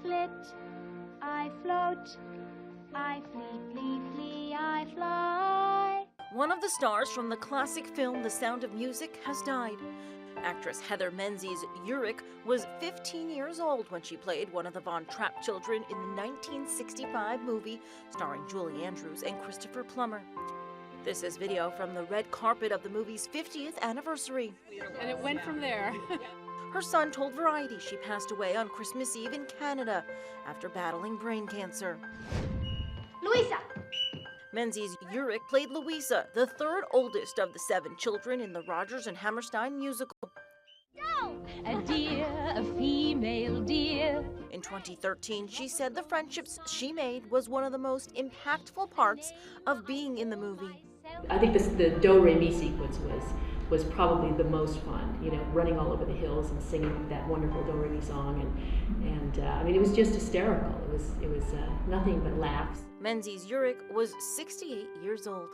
flit, I float, I flee, I fly. One of the stars from the classic film The Sound of Music has died. Actress Heather Menzies-Urich was 15 years old when she played one of the Von Trapp children in the 1965 movie starring Julie Andrews and Christopher Plummer. This is video from the red carpet of the movie's 50th anniversary. And it went from there. Her son told Variety she passed away on Christmas Eve in Canada after battling brain cancer. Louisa! Menzies-Urich played Louisa, the third oldest of the 7 children in the Rodgers and Hammerstein musical. Go! A deer, a female deer. In 2013, she said the friendships she made was one of the most impactful parts of being in the movie. I think the do-re-mi sequence was probably the most fun, you know, running all over the hills and singing that wonderful do-re-mi song, and I mean, it was just hysterical. It was nothing but laughs. Menzies-Urich was 68 years old.